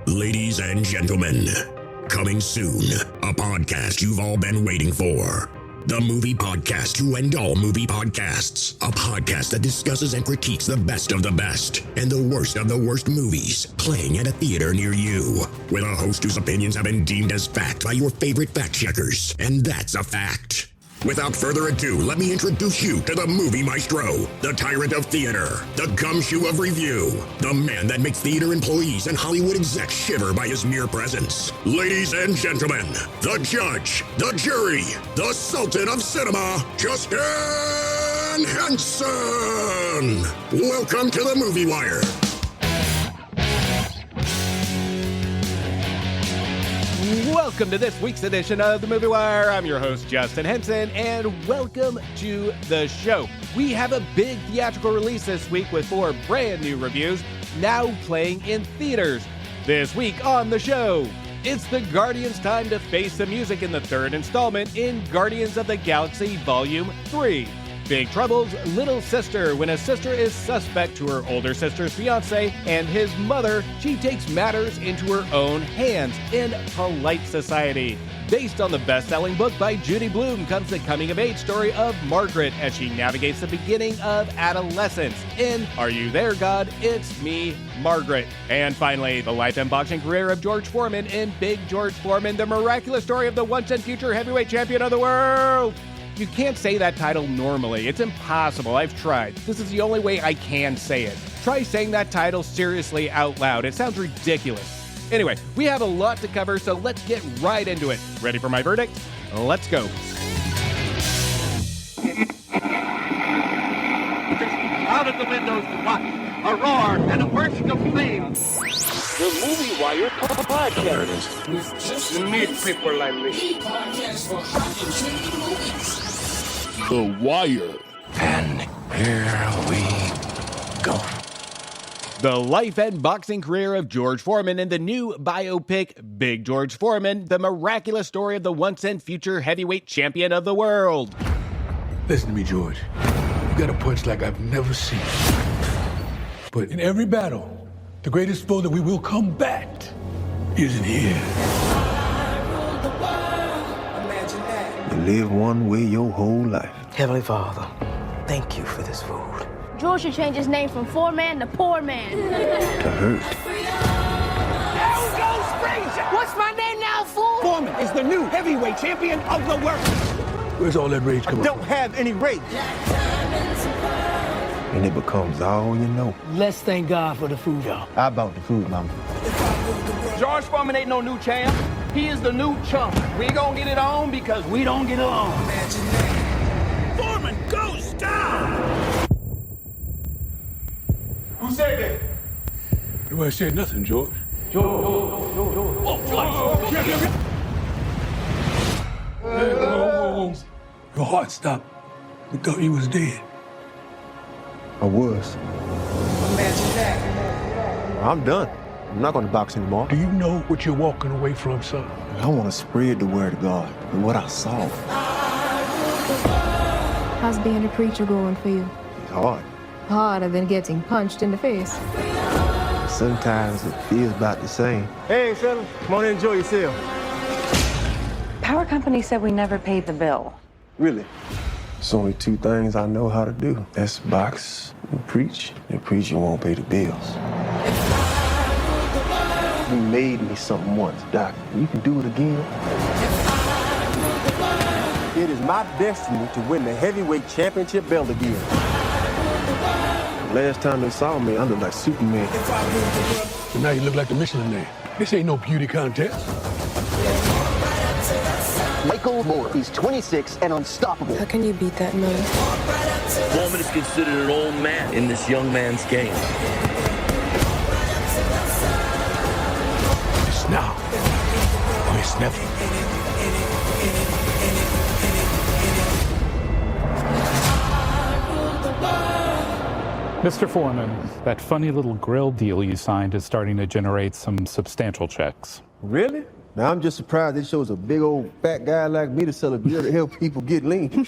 Ladies and gentlemen, coming soon, a podcast you've all been waiting for. The movie podcast to end all movie podcasts. A podcast that discusses and critiques the best of the best and the worst of the worst movies playing at a theater near you. With a host whose opinions have been deemed as fact by your favorite fact checkers. And that's a fact. Without further ado, let me introduce you to the movie maestro, the tyrant of theater, the gumshoe of review, the man that makes theater employees and Hollywood execs shiver by his mere presence. Ladies and gentlemen, the judge, the jury, the sultan of cinema, Justin Henson. Welcome to the Movie Wire. Welcome to this week's edition of The Movie Wire. I'm your host, Justin Henson, and welcome to the show. We have a big theatrical release this week with 4 brand new reviews now playing in theaters. This week on the show, it's the Guardians' time to face the music in the 3rd installment in Guardians of the Galaxy Volume 3. Big Trouble's little sister when a sister is suspect to her older sister's fiancé and his mother, she takes matters into her own hands in Poliet Society. Based on the best-selling book by Judy Blume comes the coming-of-age story of Margaret as she navigates the beginning of adolescence. In Are You There, God? It's Me, Margaret. And finally, the life and boxing career of George Foreman in Big George Foreman, the miraculous story of the once-and-future heavyweight champion of the world. You can't say that title normally. It's impossible. I've tried. This is the only way I can say it. Try saying that title seriously out loud. It sounds ridiculous. Anyway, we have a lot to cover, so let's get right into it. Ready for my verdict? Let's go. Out of the windows to watch a roar and a bursting of flame. The Movie Wire podcast. We need people like me. The Wire. And here we go. The life and boxing career of George Foreman in the new biopic Big George Foreman, the miraculous story of the once-and-future heavyweight champion of the world. Listen to me, George. You got a punch like I've never seen. But in every battle, the greatest foe that we will combat isn't here. You live one way your whole life. Heavenly Father, thank you for this food. George should change his name from Four Man to Poor Man. To hurt. There goes Frazier! What's my name now, fool? Foreman is the new heavyweight champion of the world. Where's all that rage coming from? Have any rage. And it becomes all you know. Let's thank God for the food, y'all. How about the food, mama? George Foreman ain't no new champ. He is the new chump. We gonna get it on because we don't get along. Foreman goes down! Who said that? Nobody said nothing, George. Whoa. Your heart stopped. We thought you was dead. I was. I'm done. I'm not going to box anymore. Do you know what you're walking away from, son? I want to spread the word of God and what I saw. How's being a preacher going for you? It's hard. Harder than getting punched in the face. Sometimes it feels about the same. Hey, fellas, come on and enjoy yourself. Power company said we never paid the bill. Really? There's only 2 things I know how to do. That's box and preach. And preaching won't pay the bills. You made me something once, Doc. You can do it again. It is my destiny to win the heavyweight championship belt again. Last time they saw me, I looked like Superman. And now you look like the Michelin Man. This ain't no beauty contest. Michael Moore, he's 26 and unstoppable. How can you beat that man? Foreman is considered an old man in this young man's game. It's now or it's never. Mr. Foreman, that funny little grill deal you signed is starting to generate some substantial checks. Really? Now, I'm just surprised it shows a big old fat guy like me to sell a deal to help people get lean.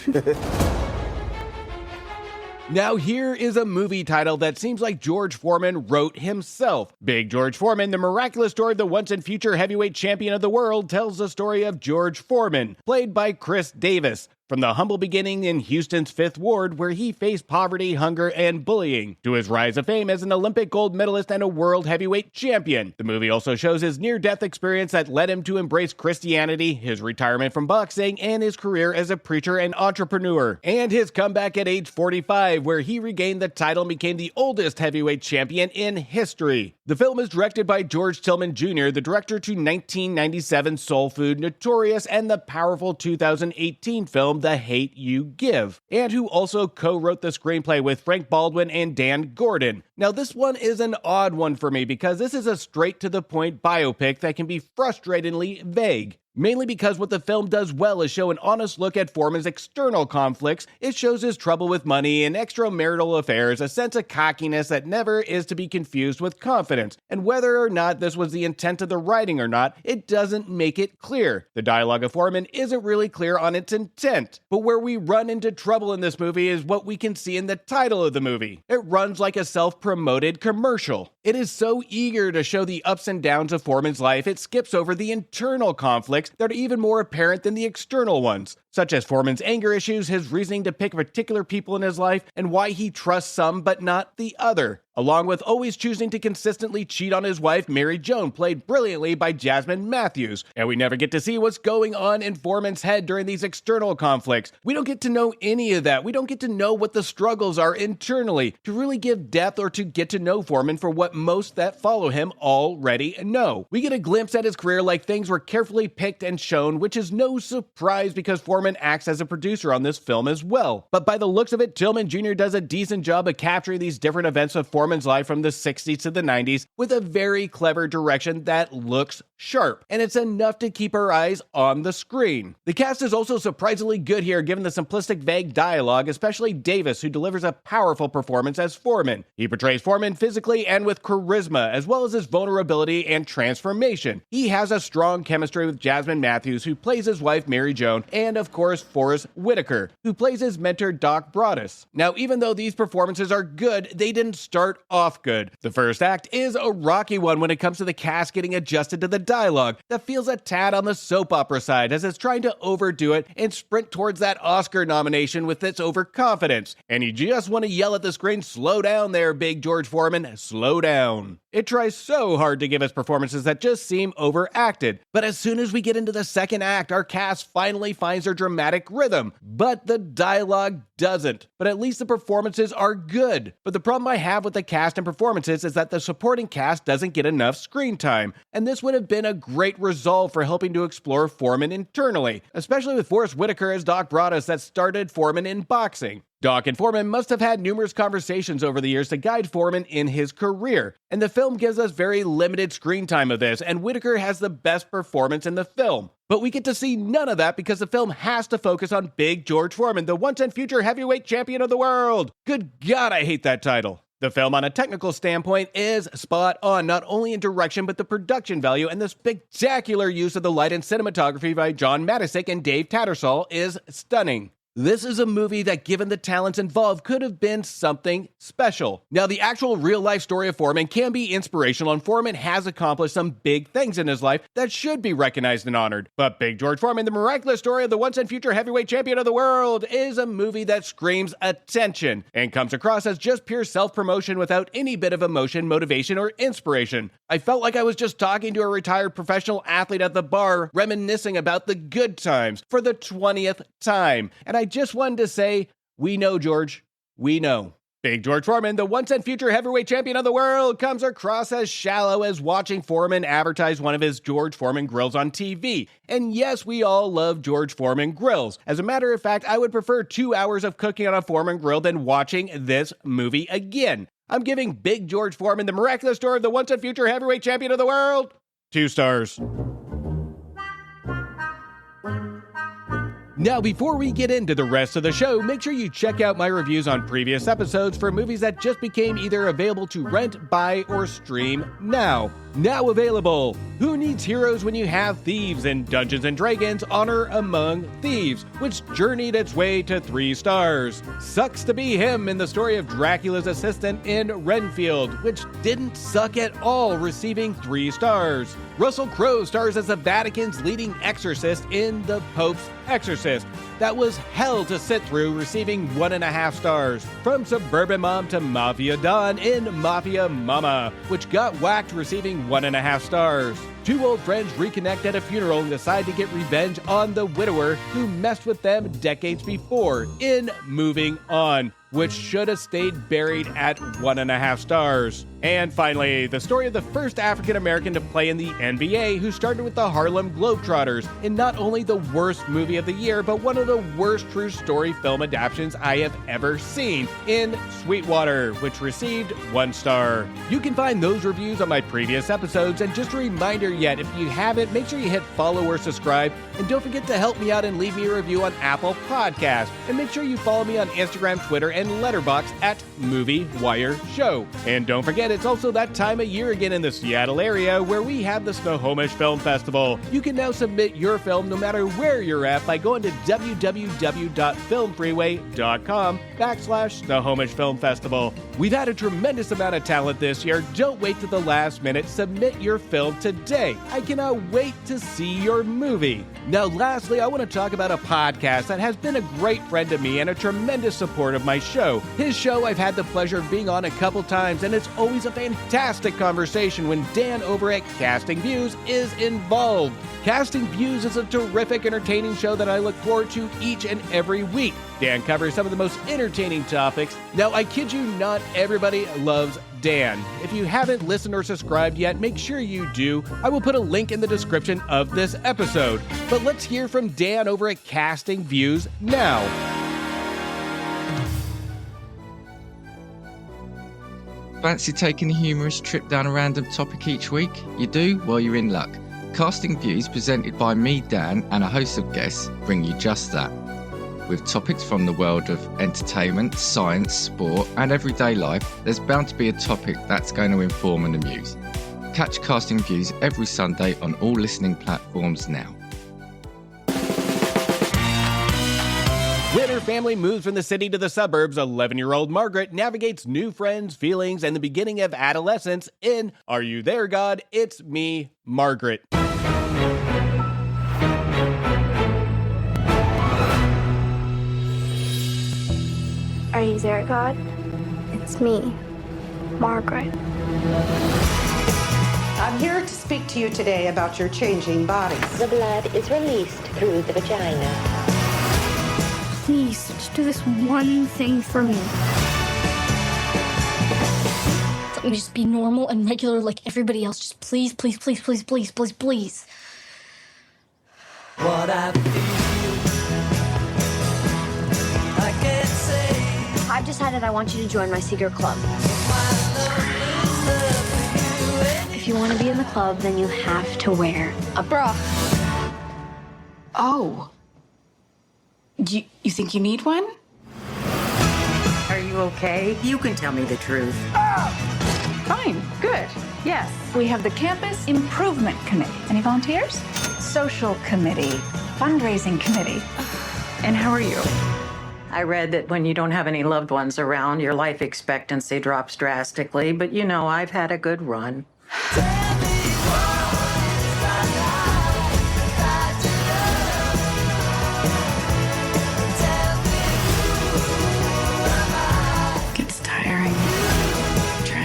Now here is a movie title that seems like George Foreman wrote himself. Big George Foreman, the miraculous story of the once and future heavyweight champion of the world, tells the story of George Foreman, played by Chris Davis. From the humble beginning in Houston's 5th Ward, where he faced poverty, hunger, and bullying, to his rise of fame as an Olympic gold medalist and a world heavyweight champion. The movie also shows his near-death experience that led him to embrace Christianity, his retirement from boxing, and his career as a preacher and entrepreneur, and his comeback at age 45, where he regained the title and became the oldest heavyweight champion in history. The film is directed by George Tillman Jr., the director to 1997 Soul Food, Notorious, and the powerful 2018 film The Hate You Give, and who also co-wrote the screenplay with Frank Baldwin and Dan Gordon. Now this one is an odd one for me because this is a straight-to-the-point biopic that can be frustratingly vague. Mainly because what the film does well is show an honest look at Foreman's external conflicts. It shows his trouble with money and extramarital affairs, a sense of cockiness that never is to be confused with confidence. And whether or not this was the intent of the writing or not, it doesn't make it clear. The dialogue of Foreman isn't really clear on its intent. But where we run into trouble in this movie is what we can see in the title of the movie. It runs like a self-promoted commercial. It is so eager to show the ups and downs of Foreman's life, it skips over the internal conflicts that are even more apparent than the external ones, such as Foreman's anger issues, his reasoning to pick particular people in his life, and why he trusts some but not the other, along with always choosing to consistently cheat on his wife, Mary Joan, played brilliantly by Jasmine Matthews. And we never get to see what's going on in Foreman's head during these external conflicts. We don't get to know any of that. We don't get to know what the struggles are internally, to really give depth or to get to know Foreman for what most that follow him already know. We get a glimpse at his career like things were carefully picked and shown, which is no surprise because Foreman acts as a producer on this film as well. But by the looks of it, Tillman Jr. does a decent job of capturing these different events of Foreman's life from the 60s to the 90s with a very clever direction that looks sharp, and it's enough to keep our eyes on the screen. The cast is also surprisingly good here given the simplistic, vague dialogue, especially Davis, who delivers a powerful performance as Foreman. He portrays Foreman physically and with charisma, as well as his vulnerability and transformation. He has a strong chemistry with Jasmine Matthews, who plays his wife Mary Joan, and of course Forrest Whitaker, who plays his mentor Doc Broadus. Now, even though these performances are good, they didn't start off good. The first act is a rocky one when it comes to the cast getting adjusted to the dialogue that feels a tad on the soap opera side as it's trying to overdo it and sprint towards that Oscar nomination with its overconfidence. And you just want to yell at the screen, "Slow down there, Big George Foreman, slow down." It tries so hard to give us performances that just seem overacted. But as soon as we get into the second act, our cast finally finds their dramatic rhythm. But the dialogue doesn't. But at least the performances are good. But the problem I have with the cast and performances is that the supporting cast doesn't get enough screen time. And this would have been a great resolve for helping to explore Foreman internally, especially with Forrest Whitaker as Doc Broadus that started Foreman in boxing. Doc and Foreman must have had numerous conversations over the years to guide Foreman in his career, and the film gives us very limited screen time of this, and Whitaker has the best performance in the film. But we get to see none of that because the film has to focus on Big George Foreman, the once and future heavyweight champion of the world. Good God, I hate that title. The film, on a technical standpoint, is spot on, not only in direction, but the production value and the spectacular use of the light and cinematography by John Matisic and Dave Tattersall is stunning. This is a movie that, given the talents involved, could have been something special. Now, the actual real-life story of Foreman can be inspirational, and Foreman has accomplished some big things in his life that should be recognized and honored. But Big George Foreman, the miraculous story of the once and future heavyweight champion of the world, is a movie that screams attention and comes across as just pure self-promotion without any bit of emotion, motivation, or inspiration. I felt like I was just talking to a retired professional athlete at the bar, reminiscing about the good times for the 20th time. And I just wanted to say, we know, George. We know. Big George Foreman, the once and future heavyweight champion of the world, comes across as shallow as watching Foreman advertise one of his George Foreman grills on TV. And yes, we all love George Foreman grills. As a matter of fact, I would prefer 2 hours of cooking on a Foreman grill than watching this movie again. I'm giving Big George Foreman, the miraculous story of the once and future heavyweight champion of the world, 2 stars. Now, before we get into the rest of the show, make sure you check out my reviews on previous episodes for movies that just became either available to rent, buy, or stream now. Now available. Who needs heroes when you have thieves in Dungeons & Dragons Honor Among Thieves, which journeyed its way to 3 stars. Sucks to be him in the story of Dracula's assistant in Renfield, which didn't suck at all, receiving 3 stars. Russell Crowe stars as the Vatican's leading exorcist in The Pope's Exorcist. That was hell to sit through, receiving 1.5 stars. From suburban mom to mafia don in Mafia Mama, which got whacked, receiving 1.5 stars. 2 old friends reconnect at a funeral and decide to get revenge on the widower who messed with them decades before in Moving On, which should have stayed buried at 1.5 stars. And finally, the story of the first African-American to play in the NBA, who started with the Harlem Globetrotters in not only the worst movie of the year, but one of the worst true story film adaptations I have ever seen, in Sweetwater, which received 1 star. You can find those reviews on my previous episodes, and just a reminder yet, if you haven't, make sure you hit follow or subscribe, and don't forget to help me out and leave me a review on Apple Podcasts, and make sure you follow me on Instagram, Twitter, and Letterboxd at Movie Wire Show. And don't forget, it's also that time of year again in the Seattle area where we have the Snohomish Film Festival. You can now submit your film no matter where you're at by going to www.filmfreeway.com/Snohomish Film Festival. We've had a tremendous amount of talent this year. Don't wait to the last minute. Submit your film today. I cannot wait to see your movie. Now, lastly, I want to talk about a podcast that has been a great friend to me and a tremendous support of my show. His show I've had the pleasure of being on a couple times, and it's always a fantastic conversation when Dan over at Casting Views is involved. Casting Views is a terrific, entertaining show that I look forward to each and every week. Dan covers some of the most entertaining topics. Now, I kid you not, everybody loves Dan. If you haven't listened or subscribed yet, make sure you do. I will put a link in the description of this episode. But let's hear from Dan over at Casting Views now. Fancy taking a humorous trip down a random topic each week? You do? Well, you're in luck. Casting Views, presented by me, Dan, and a host of guests, bring you just that. With topics from the world of entertainment, science, sport, and everyday life, there's bound to be a topic that's going to inform and amuse. Catch Casting Views every Sunday on all listening platforms now. When her family moves from the city to the suburbs, 11-year-old Margaret navigates new friends, feelings, and the beginning of adolescence in Are You There, God? It's Me, Margaret. Are you there, God? It's me, Margaret. I'm here to speak to you today about your changing bodies. The blood is released through the vagina. Please, just do this one thing for me. Let me just be normal and regular like everybody else. Just please, please, please, please, please, please, please. What I feel, I can't say. I've decided I want you to join my secret club. If you want to be in the club, then you have to wear a bra. Oh. You think you need one? Are you okay? You can tell me the truth. Fine, good. Yes, we have the Campus Improvement Committee. Any volunteers? Social Committee, Fundraising Committee. And how are you? I read that when you don't have any loved ones around, your life expectancy drops drastically, but you know, I've had a good run.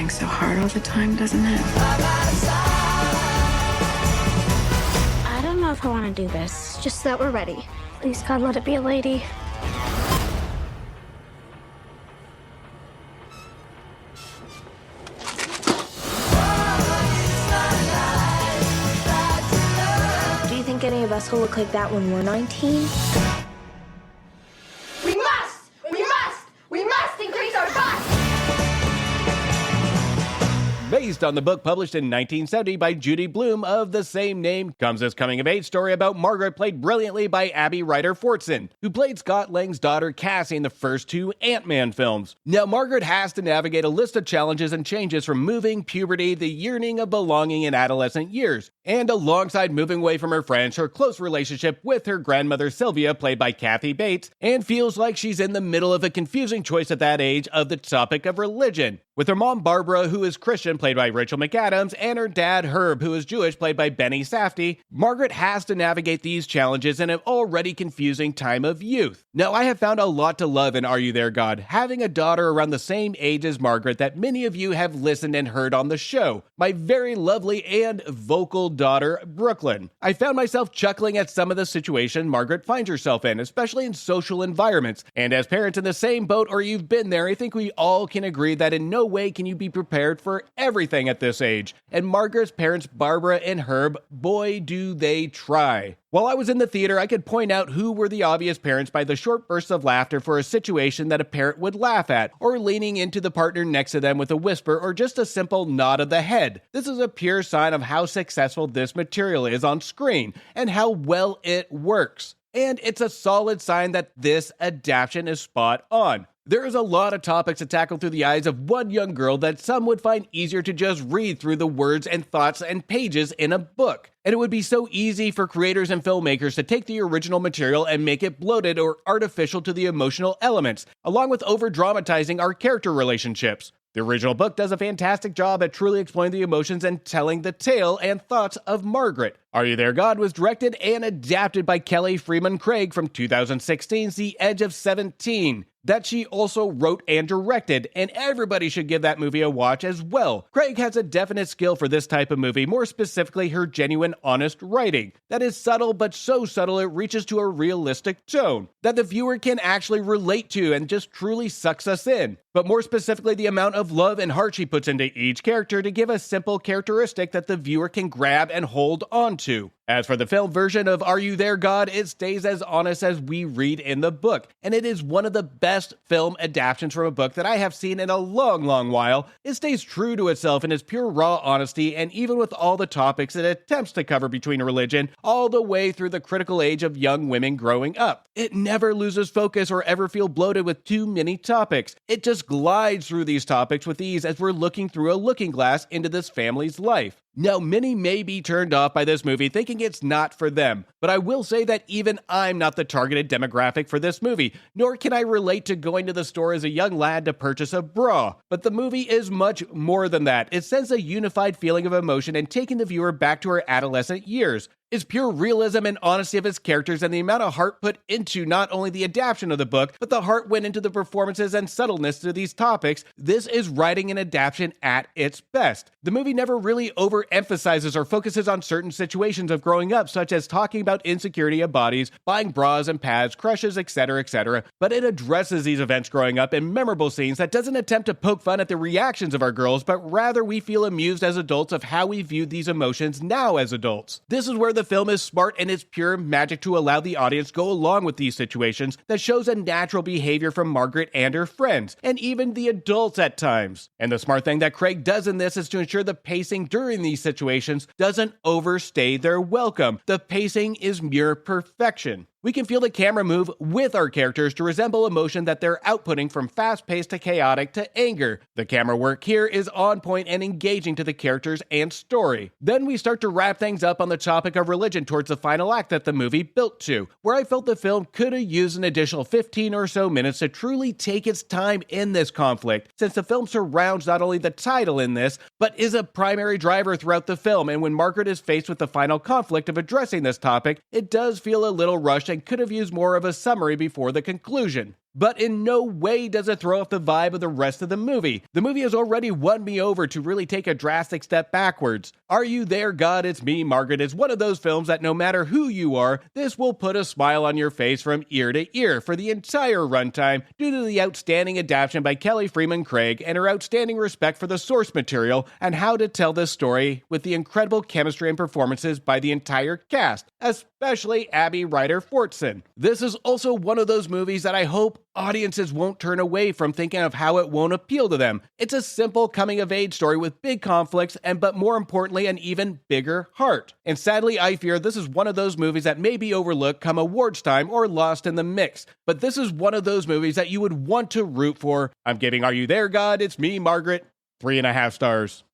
So hard all the time, doesn't it? I don't know if I want to do this. Just that we're ready. Please, God, let it be a lady. Do you think any of us will look like that when we're 19? Based on the book published in 1970 by Judy Blume of the same name, comes this coming-of-age story about Margaret, played brilliantly by Abby Ryder-Fortson, who played Scott Lang's daughter Cassie in the first two Ant-Man films. Now, Margaret has to navigate a list of challenges and changes from moving, puberty, the yearning of belonging in adolescent years, and alongside moving away from her friends, her close relationship with her grandmother Sylvia, played by Kathy Bates, and feels like she's in the middle of a confusing choice at that age of the topic of religion. With her mom Barbara, who is Christian, played by Rachel McAdams, and her dad Herb, who is Jewish, played by Benny Safdie, Margaret has to navigate these challenges in an already confusing time of youth. Now, I have found a lot to love in Are You There, God, having a daughter around the same age as Margaret that many of you have listened and heard on the show, my very lovely and vocal daughter, Brooklyn. I found myself chuckling at some of the situation Margaret finds herself in, especially in social environments, and as parents in the same boat or you've been there, I think we all can agree that in no way can you be prepared for everything at this age. And Margaret's parents, Barbara and Herb, boy do they try. While I was in the theater, I could point out who were the obvious parents by the short bursts of laughter for a situation that a parent would laugh at, or leaning into the partner next to them with a whisper or just a simple nod of the head. This is a pure sign of how successful this material is on screen and how well it works. And it's a solid sign that this adaptation is spot on. There is a lot of topics to tackle through the eyes of one young girl that some would find easier to just read through the words and thoughts and pages in a book. And it would be so easy for creators and filmmakers to take the original material and make it bloated or artificial to the emotional elements, along with over-dramatizing our character relationships. The original book does a fantastic job at truly exploring the emotions and telling the tale and thoughts of Margaret. Are You There, God was directed and adapted by Kelly Freeman Craig from 2016's The Edge of 17. That she also wrote and directed, and everybody should give that movie a watch as well. Craig has a definite skill for this type of movie, more specifically her genuine, honest writing. That is subtle, but so subtle it reaches to a realistic tone that the viewer can actually relate to and just truly sucks us in. But more specifically, the amount of love and heart she puts into each character to give a simple characteristic that the viewer can grab and hold on to. As for the film version of Are You There, God, it stays as honest as we read in the book, and it is one of the best film adaptations from a book that I have seen in a long, long while. It stays true to itself in its pure raw honesty, and even with all the topics it attempts to cover between religion, all the way through the critical age of young women growing up. It never loses focus or ever feel bloated with too many topics. It just glides through these topics with ease as we're looking through a looking glass into this family's life. Now, many may be turned off by this movie thinking it's not for them, but I will say that even I'm not the targeted demographic for this movie, nor can I relate to going to the store as a young lad to purchase a bra. But the movie is much more than that. It sends a unified feeling of emotion and taking the viewer back to her adolescent years. Its pure realism and honesty of its characters and the amount of heart put into not only the adaptation of the book, but the heart went into the performances and subtleness to these topics. This is writing an adaptation at its best. The movie never really overemphasizes or focuses on certain situations of growing up, such as talking about insecurity of bodies, buying bras and pads, crushes, etc., but it addresses these events growing up in memorable scenes that doesn't attempt to poke fun at the reactions of our girls, but rather we feel amused as adults of how we view these emotions now as adults. This is where the film is smart and its pure magic to allow the audience go along with these situations that shows a natural behavior from Margaret and her friends, and even the adults at times. And the smart thing that Craig does in this is to ensure the pacing during these situations doesn't overstay their welcome. The pacing is mere perfection. We can feel the camera move with our characters to resemble emotion that they're outputting from fast-paced to chaotic to anger. The camera work here is on point and engaging to the characters and story. Then we start to wrap things up on the topic of religion towards the final act that the movie built to, where I felt the film could have used an additional 15 or so minutes to truly take its time in this conflict, since the film surrounds not only the title in this, but is a primary driver throughout the film, and when Margaret is faced with the final conflict of addressing this topic, it does feel a little rushed and could have used more of a summary before the conclusion. But in no way does it throw off the vibe of the rest of the movie. The movie has already won me over to really take a drastic step backwards. Are You There, God? It's Me, Margaret is one of those films that no matter who you are, this will put a smile on your face from ear to ear for the entire runtime due to the outstanding adaptation by Kelly Freeman Craig and her outstanding respect for the source material and how to tell this story with the incredible chemistry and performances by the entire cast. especially Abby Ryder Fortson. This is also one of those movies that I hope audiences won't turn away from thinking of how it won't appeal to them. It's a simple coming-of-age story with big conflicts but more importantly, an even bigger heart. And sadly, I fear this is one of those movies that may be overlooked come awards time or lost in the mix. But this is one of those movies that you would want to root for. I'm giving Are You There, God? It's me, Margaret. 3.5 stars.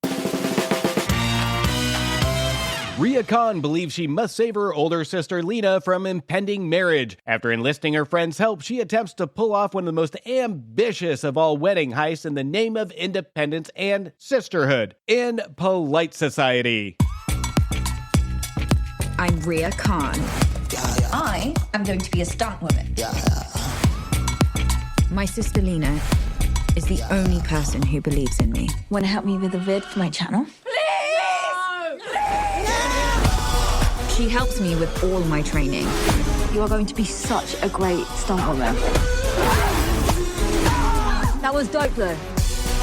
Rhea Khan believes she must save her older sister Lena from impending marriage. After enlisting her friend's help, she attempts to pull off one of the most ambitious of all wedding heists in the name of independence and sisterhood in Poliet Society. I'm Rhea Khan. I am going to be a stunt woman. My sister Lena is the only person who believes in me. Want to help me with a vid for my channel? She helps me with all my training. You are going to be such a great stunt woman. That was dope though.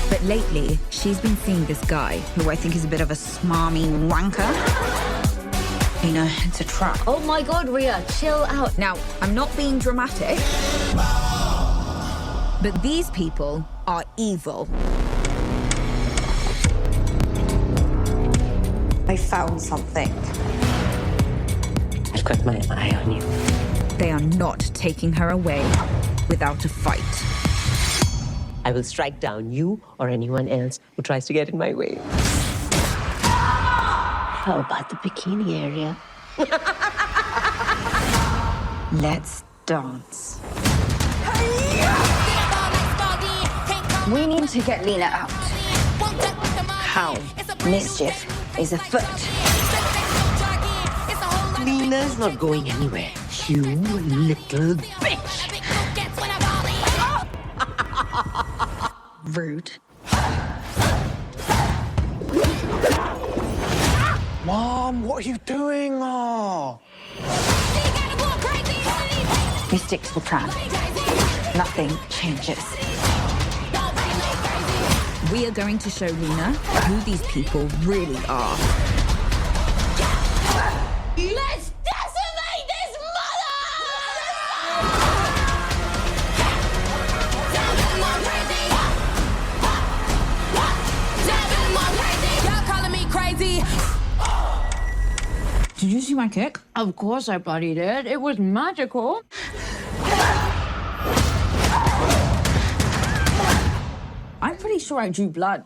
But lately, she's been seeing this guy, who I think is a bit of a smarmy wanker. Lena, it's a trap. Oh my God, Rhea, chill out. Now, I'm not being dramatic, but these people are evil. I found something. I've got my eye on you. They are not taking her away without a fight. I will strike down you or anyone else who tries to get in my way. How about the bikini area? Let's dance. We need to get Lena out. How? Mischief is afoot. Lena's not going anywhere. You little bitch. Rude. Mom, what are you doing? Oh. We stick to the plan. Nothing changes. We are going to show Lena who these people really are. Let's decimate this mother! Y'all calling me crazy. Did you see my kick? Of course I bloody did. It was magical. I'm pretty sure I drew blood.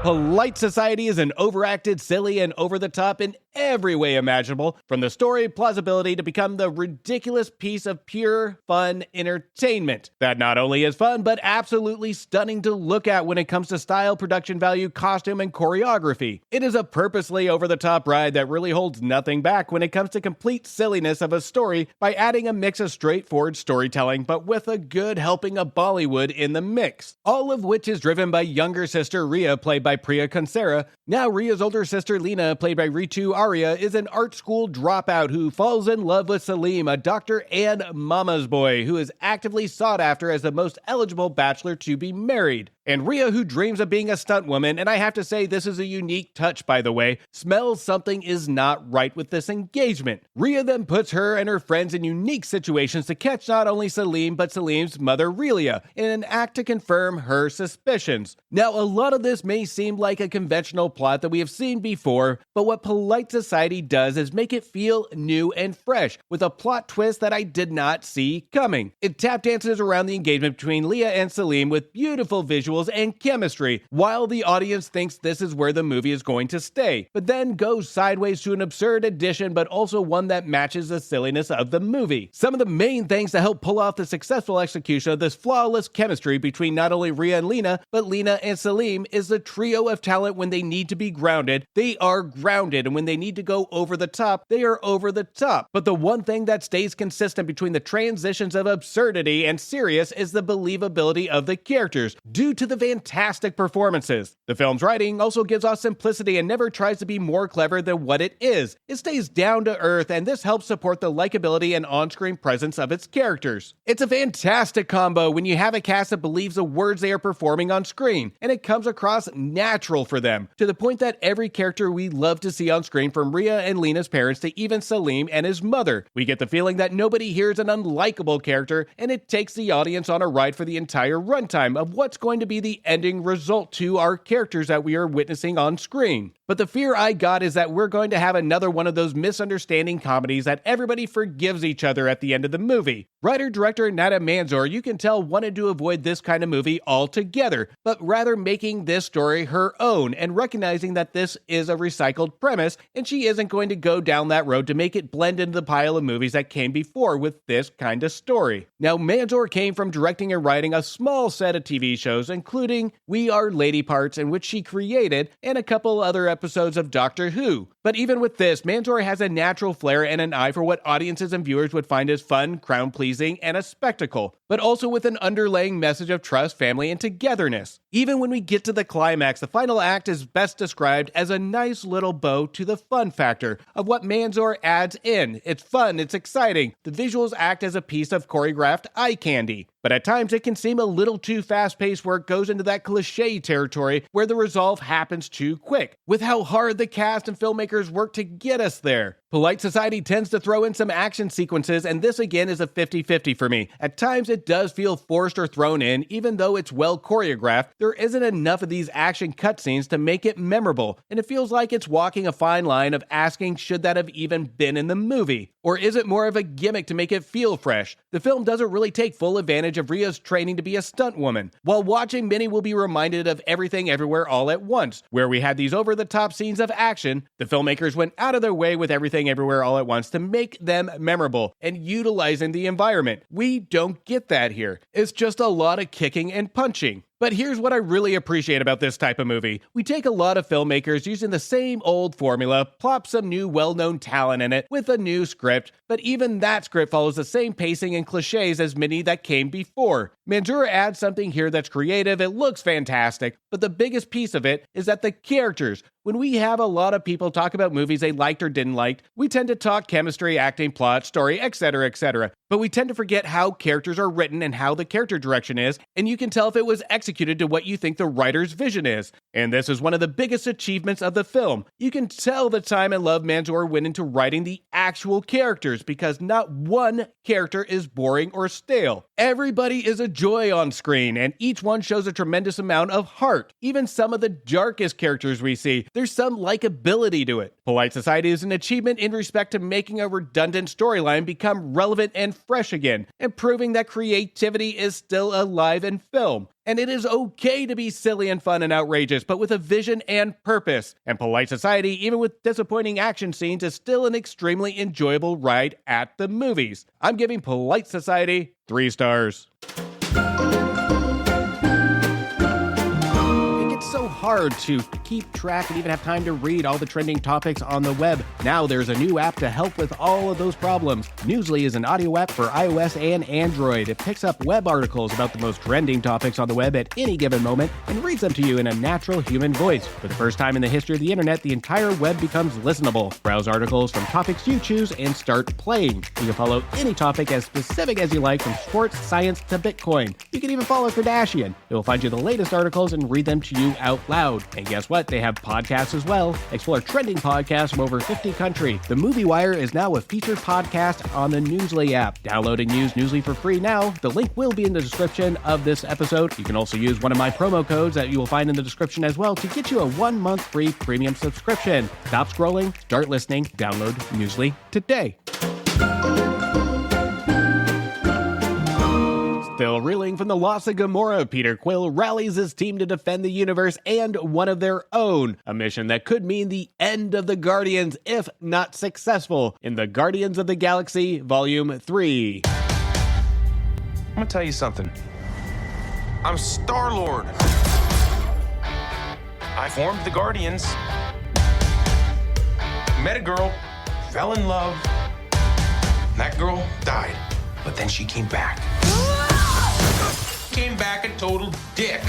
Poliet Society is an overacted, silly, and over-the-top in every way imaginable, from the story plausibility to become the ridiculous piece of pure, fun entertainment that not only is fun, but absolutely stunning to look at when it comes to style, production value, costume, and choreography. It is a purposely over-the-top ride that really holds nothing back when it comes to complete silliness of a story by adding a mix of straightforward storytelling, but with a good helping of Bollywood in the mix. All of which is driven by younger sister Rhea, played by Priya Kansara. Now Rhea's older sister Lena, played by Ritu Arya, is an art school dropout who falls in love with Salim, a doctor and mama's boy who is actively sought after as the most eligible bachelor to be married. And Rhea, who dreams of being a stunt woman, and I have to say this is a unique touch by the way, smells something is not right with this engagement. Rhea then puts her and her friends in unique situations to catch not only Salim, but Salim's mother Relia, in an act to confirm her suspicions. Now, a lot of this may seem like a conventional plot that we have seen before, but what Poliet Society does is make it feel new and fresh, with a plot twist that I did not see coming. It tap dances around the engagement between Leah and Salim with beautiful visuals and chemistry, while the audience thinks this is where the movie is going to stay, but then goes sideways to an absurd addition, but also one that matches the silliness of the movie. Some of the main things to help pull off the successful execution of this flawless chemistry between not only Rhea and Lena, but Lena and Salim is the trio of talent. When they need to be grounded, they are grounded, and when they need to go over the top, they are over the top. But the one thing that stays consistent between the transitions of absurdity and serious is the believability of the characters, due to to the fantastic performances. The film's writing also gives off simplicity and never tries to be more clever than what it is. It stays down to earth, and this helps support the likability and on-screen presence of its characters. It's a fantastic combo when you have a cast that believes the words they are performing on screen, and it comes across natural for them, to the point that every character we love to see on screen, from Rhea and Lena's parents to even Salim and his mother. We get the feeling that nobody here is an unlikable character, and it takes the audience on a ride for the entire runtime of what's going to be the ending result to our characters that we are witnessing on screen. But the fear I got is that we're going to have another one of those misunderstanding comedies that everybody forgives each other at the end of the movie. Writer-director Nada Manzoor, you can tell, wanted to avoid this kind of movie altogether, but rather making this story her own and recognizing that this is a recycled premise, and she isn't going to go down that road to make it blend into the pile of movies that came before with this kind of story. Now, Manzoor came from directing and writing a small set of TV shows, including We Are Lady Parts, in which she created, and a couple other episodes of Doctor Who. But even with this, Manzoor has a natural flair and an eye for what audiences and viewers would find as fun, crowd-pleasing, and a spectacle, but also with an underlying message of trust, family, and togetherness. Even when we get to the climax, the final act is best described as a nice little bow to the fun factor of what Manzoor adds in. It's fun, it's exciting. The visuals act as a piece of choreographed eye candy. But at times it can seem a little too fast-paced, where it goes into that cliche territory where the resolve happens too quick, with how hard the cast and filmmakers work to get us there. Poliet Society tends to throw in some action sequences, and this again is a 50-50 for me. At times it does feel forced or thrown in, even though it's well choreographed. There isn't enough of these action cutscenes to make it memorable, and it feels like it's walking a fine line of asking, should that have even been in the movie? Or is it more of a gimmick to make it feel fresh? The film doesn't really take full advantage of Rhea's training to be a stunt woman. While watching, many will be reminded of Everything Everywhere All at Once, where we had these over-the-top scenes of action. The filmmakers went out of their way with Everything Everywhere All at Once to make them memorable and utilizing the environment. We don't get that here. It's just a lot of kicking and punching. But here's what I really appreciate about this type of movie. We take a lot of filmmakers using the same old formula, plop some new well-known talent in it with a new script, but even that script follows the same pacing and cliches as many that came before. Manzoor adds something here that's creative, it looks fantastic, but the biggest piece of it is that the characters. When we have a lot of people talk about movies they liked or didn't like, we tend to talk chemistry, acting, plot, story, etc., etc. But we tend to forget how characters are written and how the character direction is, and you can tell if it was executed to what you think the writer's vision is. And this is one of the biggest achievements of the film. You can tell the time and love Manzoor went into writing the actual characters, because not one character is boring or stale. Everybody is a joy on screen, and each one shows a tremendous amount of heart. Even some of the darkest characters we see, there's some likability to it. Poliet Society is an achievement in respect to making a redundant storyline become relevant and fresh again, and proving that creativity is still alive in film. And it is okay to be silly and fun and outrageous, but with a vision and purpose. And Poliet Society, even with disappointing action scenes, is still an extremely enjoyable ride at the movies. I'm giving Poliet Society 3 stars. So hard to keep track and even have time to read all the trending topics on the web. Now there's a new app to help with all of those problems. Newsly is an audio app for iOS and Android. It picks up web articles about the most trending topics on the web at any given moment and reads them to you in a natural human voice. For the first time in the history of the internet, the entire web becomes listenable. Browse articles from topics you choose and start playing. You can follow any topic as specific as you like, from sports, science, to Bitcoin. You can even follow Kardashian. It will find you the latest articles and read them to you out loud. And guess what? They have podcasts as well. Explore trending podcasts from over 50 countries. The Movie Wire is now a featured podcast on the Newsly app. Download and use Newsly for free now. The link will be in the description of this episode. You can also use one of my promo codes that you will find in the description as well to get you a 1-month free premium subscription. Stop scrolling, start listening, download Newsly today. Still reeling from the loss of Gamora, Peter Quill rallies his team to defend the universe and one of their own, a mission that could mean the end of the Guardians if not successful in the Guardians of the Galaxy Volume 3. I'm gonna tell you something. I'm Star-Lord. I formed the Guardians, met a girl, fell in love, and that girl died, but then she came back. Came back a total dick.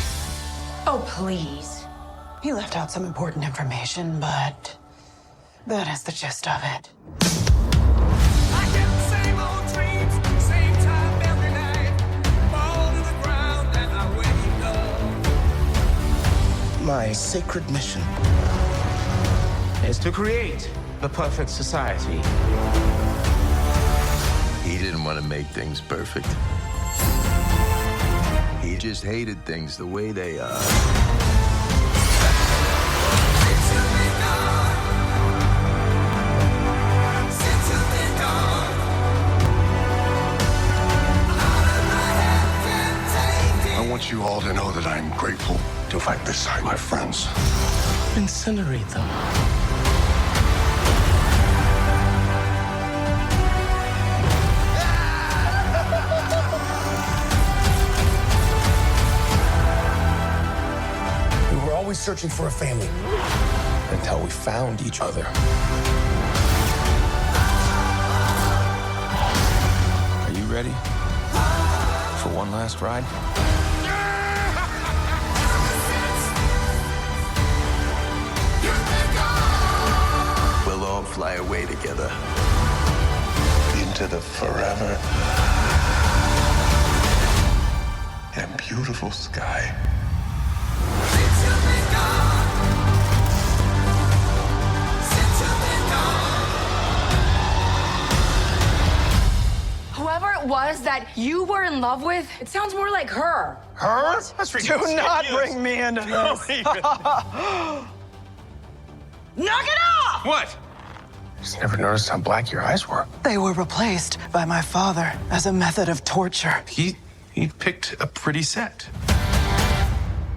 Oh, please. He left out some important information, but that is the gist of it. My sacred mission is to create the perfect society. He didn't want to make things perfect. He just hated things the way they are. I want you all to know that I'm grateful to fight beside my friends. Incinerate them. We were always searching for a family until we found each other. Are you ready for one last ride? We'll all fly away together. Into the forever and beautiful sky. Whoever it was that you were in love with, it sounds more like her. Her? That's ridiculous. Do not bring me into this. Knock it off! What? Just never noticed how black your eyes were. They were replaced by my father as a method of torture. He picked a pretty set.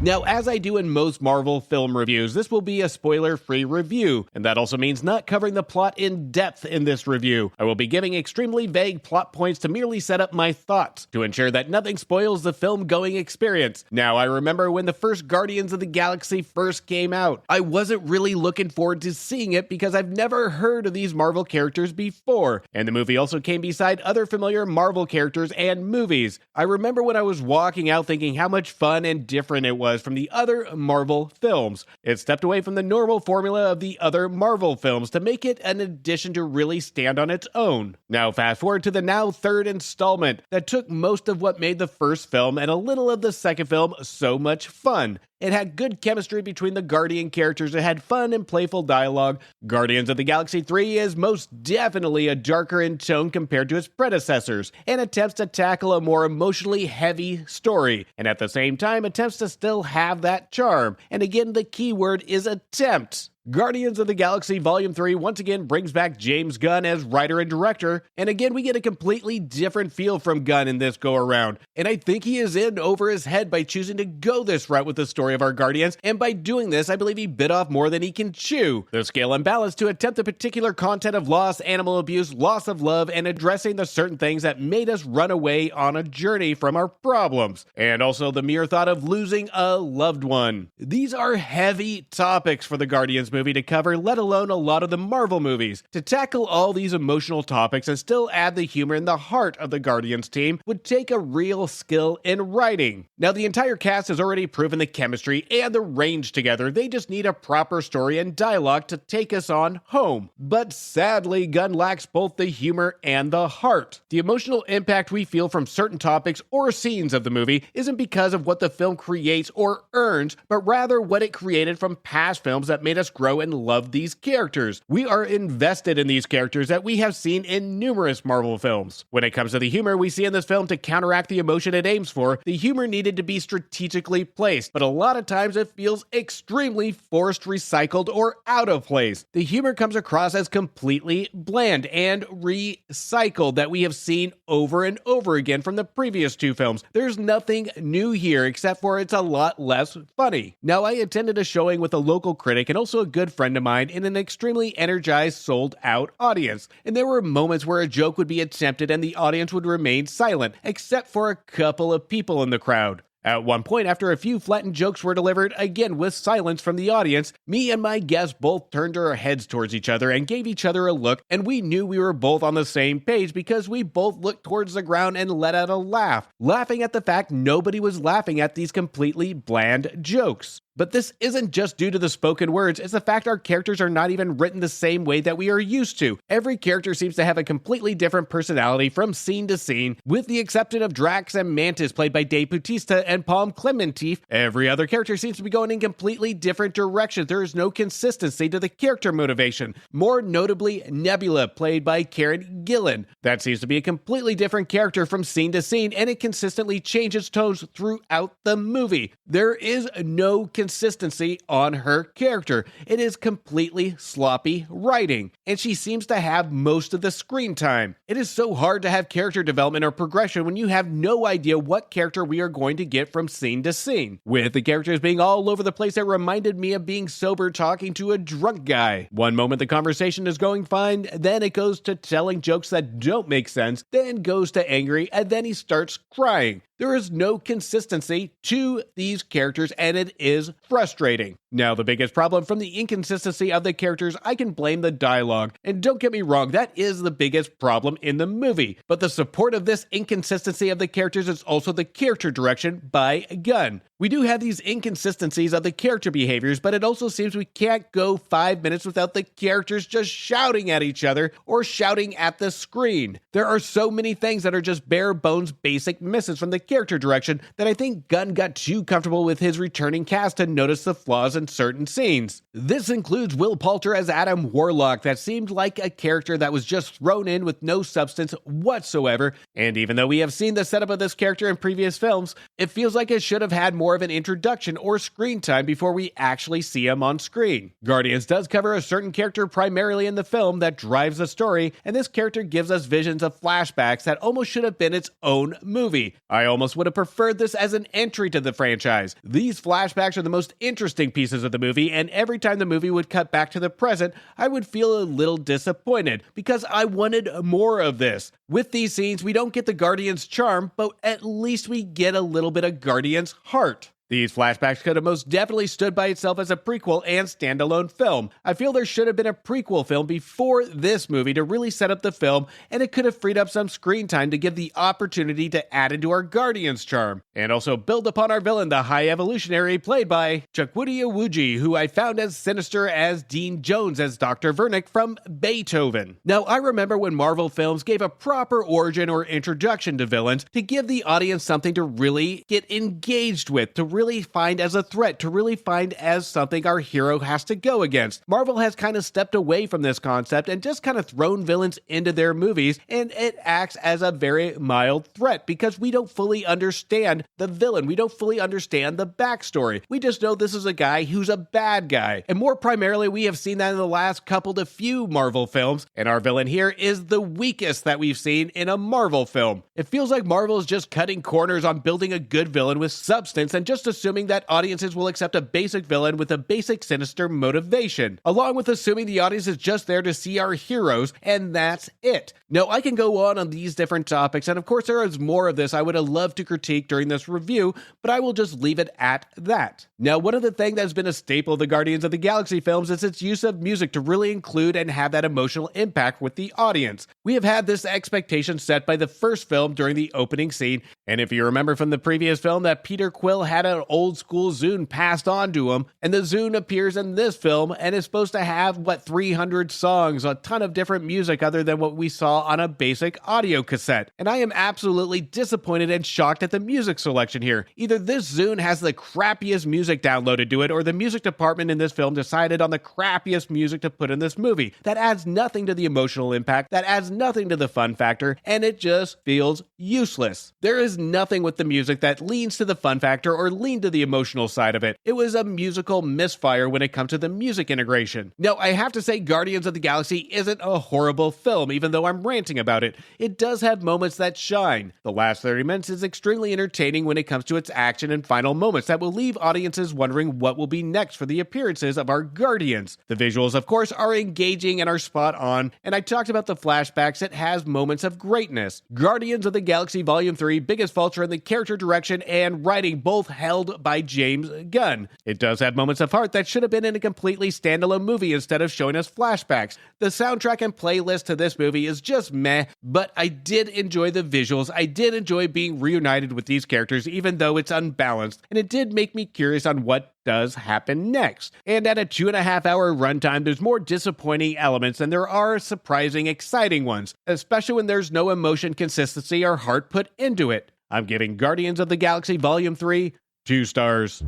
Now, as I do in most Marvel film reviews, this will be a spoiler-free review, and that also means not covering the plot in depth in this review. I will be giving extremely vague plot points to merely set up my thoughts, to ensure that nothing spoils the film-going experience. Now, I remember when the first Guardians of the Galaxy first came out, I wasn't really looking forward to seeing it because I've never heard of these Marvel characters before, and the movie also came beside other familiar Marvel characters and movies. I remember when I was walking out thinking how much fun and different it was from the other Marvel films. It stepped away from the normal formula of the other Marvel films to make it an addition to really stand on its own. Now fast forward to the now third installment that took most of what made the first film and a little of the second film so much fun. It had good chemistry between the Guardian characters. It had fun and playful dialogue. Guardians of the Galaxy 3 is most definitely a darker in tone compared to its predecessors, and attempts to tackle a more emotionally heavy story, and at the same time attempts to still have that charm. And again, the key word is attempt. Guardians of the Galaxy Volume 3 once again brings back James Gunn as writer and director, and again we get a completely different feel from Gunn in this go-around, and I think he is in over his head by choosing to go this route with the story of our Guardians, and by doing this I believe he bit off more than he can chew. The scale and balance to attempt the particular content of loss, animal abuse, loss of love, and addressing the certain things that made us run away on a journey from our problems, and also the mere thought of losing a loved one. These are heavy topics for the Guardians movie to cover, let alone a lot of the Marvel movies. To tackle all these emotional topics and still add the humor in the heart of the Guardians team would take a real skill in writing. Now, the entire cast has already proven the chemistry and the range together. They just need a proper story and dialogue to take us on home. But sadly, Gunn lacks both the humor and the heart. The emotional impact we feel from certain topics or scenes of the movie isn't because of what the film creates or earns, but rather what it created from past films that made us grow and love these characters. We are invested in these characters that we have seen in numerous Marvel films. When it comes to the humor we see in this film, to counteract the emotion it aims for, the humor needed to be strategically placed, but a lot of times it feels extremely forced, recycled, or out of place. The humor comes across as completely bland and recycled that we have seen over and over again from the previous two films. There's nothing new here except for it's a lot less funny. Now, I attended a showing with a local critic and also a good friend of mine in an extremely energized, sold-out audience, and there were moments where a joke would be attempted and the audience would remain silent, except for a couple of people in the crowd. At one point, after a few flattened jokes were delivered, again with silence from the audience, me and my guest both turned our heads towards each other and gave each other a look, and we knew we were both on the same page because we both looked towards the ground and let out a laugh, laughing at the fact nobody was laughing at these completely bland jokes. But this isn't just due to the spoken words, it's the fact our characters are not even written the same way that we are used to. Every character seems to have a completely different personality from scene to scene, with the exception of Drax and Mantis played by Dave Bautista and Palm Clementif. Every other character seems to be going in completely different directions. There is no consistency to the character motivation. More notably, Nebula played by Karen Gillan. That seems to be a completely different character from scene to scene, and it consistently changes tones throughout the movie. There is no consistency on her character. It is completely sloppy writing, and she seems to have most of the screen time. It is so hard to have character development or progression when you have no idea what character we are going to get from scene to scene. With the characters being all over the place, it reminded me of being sober talking to a drunk guy. One moment the conversation is going fine, then it goes to telling jokes that don't make sense, then goes to angry, and then he starts crying. There is no consistency to these characters, and it is frustrating. Now, the biggest problem from the inconsistency of the characters, I can blame the dialogue. And don't get me wrong, that is the biggest problem in the movie. But the support of this inconsistency of the characters is also the character direction by Gunn. We do have these inconsistencies of the character behaviors, but it also seems we can't go 5 minutes without the characters just shouting at each other or shouting at the screen. There are so many things that are just bare bones basic misses from the character direction that I think Gunn got too comfortable with his returning cast to notice the flaws in certain scenes. This includes Will Poulter as Adam Warlock that seemed like a character that was just thrown in with no substance whatsoever, and even though we have seen the setup of this character in previous films, it feels like it should have had more of an introduction or screen time before we actually see him on screen. Guardians does cover a certain character primarily in the film that drives the story, and this character gives us visions of flashbacks that almost should have been its own movie. I almost would have preferred this as an entry to the franchise. These flashbacks are the most interesting pieces of the movie, and every time the movie would cut back to the present, I would feel a little disappointed because I wanted more of this. With these scenes, we don't get the Guardians' charm, but at least we get a little bit of Guardians' heart. These flashbacks could have most definitely stood by itself as a prequel and standalone film. I feel there should have been a prequel film before this movie to really set up the film, and it could have freed up some screen time to give the opportunity to add into our Guardians charm, and also build upon our villain, the High Evolutionary, played by Chukwudi Iwuji, who I found as sinister as Dean Jones as Dr. Vernick from Beethoven. Now, I remember when Marvel films gave a proper origin or introduction to villains to give the audience something to really get engaged with, to really find as a threat, to really find as something our hero has to go against. Marvel has kind of stepped away from this concept and just kind of thrown villains into their movies, and it acts as a very mild threat because we don't fully understand the villain. We don't fully understand the backstory. We just know this is a guy who's a bad guy. And more primarily, we have seen that in the last couple to few Marvel films, and our villain here is the weakest that we've seen in a Marvel film. It feels like Marvel is just cutting corners on building a good villain with substance and just assuming that audiences will accept a basic villain with a basic sinister motivation, along with assuming the audience is just there to see our heroes, and that's it. Now, I can go on these different topics, and of course there is more of this I would have loved to critique during this review, but I will just leave it at that. Now, one of the things that's been a staple of the Guardians of the Galaxy films is its use of music to really include and have that emotional impact with the audience. We have had this expectation set by the first film during the opening scene, and if you remember from the previous film that Peter Quill had an old school Zune passed on to him, and the Zune appears in this film and is supposed to have 300 songs, a ton of different music other than what we saw on a basic audio cassette. And I am absolutely disappointed and shocked at the music selection here. Either this Zune has the crappiest music downloaded to it, or the music department in this film decided on the crappiest music to put in this movie. That adds nothing to the emotional impact, that adds nothing to the fun factor, and it just feels useless. There is nothing with the music that leans to the fun factor or leans leaned to the emotional side of it. It was a musical misfire when it comes to the music integration. Now, I have to say Guardians of the Galaxy isn't a horrible film, even though I'm ranting about it. It does have moments that shine. The last 30 minutes is extremely entertaining when it comes to its action and final moments that will leave audiences wondering what will be next for the appearances of our Guardians. The visuals, of course, are engaging and are spot on, and I talked about the flashbacks. It has moments of greatness. Guardians of the Galaxy Volume 3, biggest faults are in the character direction and writing, both held by James Gunn. It does have moments of heart that should have been in a completely standalone movie instead of showing us flashbacks. The soundtrack and playlist to this movie is just meh, but I did enjoy the visuals. I did enjoy being reunited with these characters, even though it's unbalanced, and it did make me curious on what does happen next. And at a 2.5-hour runtime, there's more disappointing elements than there are surprising, exciting ones, especially when there's no emotion, consistency, or heart put into it. I'm giving Guardians of the Galaxy Volume 3 2 stars.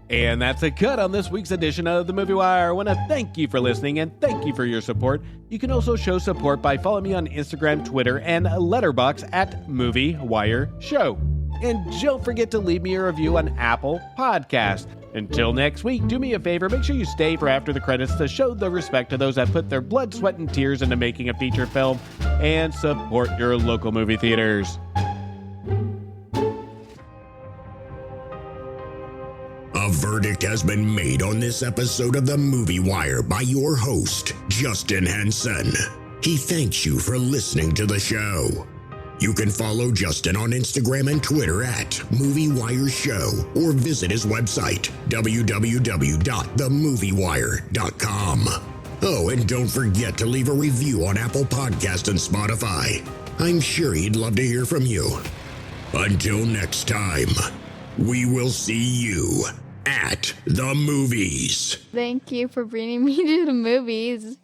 And that's a cut on this week's edition of The Movie Wire. I want to thank you for listening and thank you for your support. You can also show support by following me on Instagram, Twitter, and Letterboxd at Movie Wire Show. And don't forget to leave me a review on Apple Podcasts. Until next week, do me a favor, make sure you stay for after the credits to show the respect to those that put their blood, sweat, and tears into making a feature film, and support your local movie theaters. A verdict has been made on this episode of The Movie Wire by your host, Justin Henson. He thanks you for listening to the show. You can follow Justin on Instagram and Twitter at MovieWireShow or visit his website, www.themoviewire.com. Oh, and don't forget to leave a review on Apple Podcasts and Spotify. I'm sure he'd love to hear from you. Until next time, we will see you at the movies. Thank you for bringing me to the movies.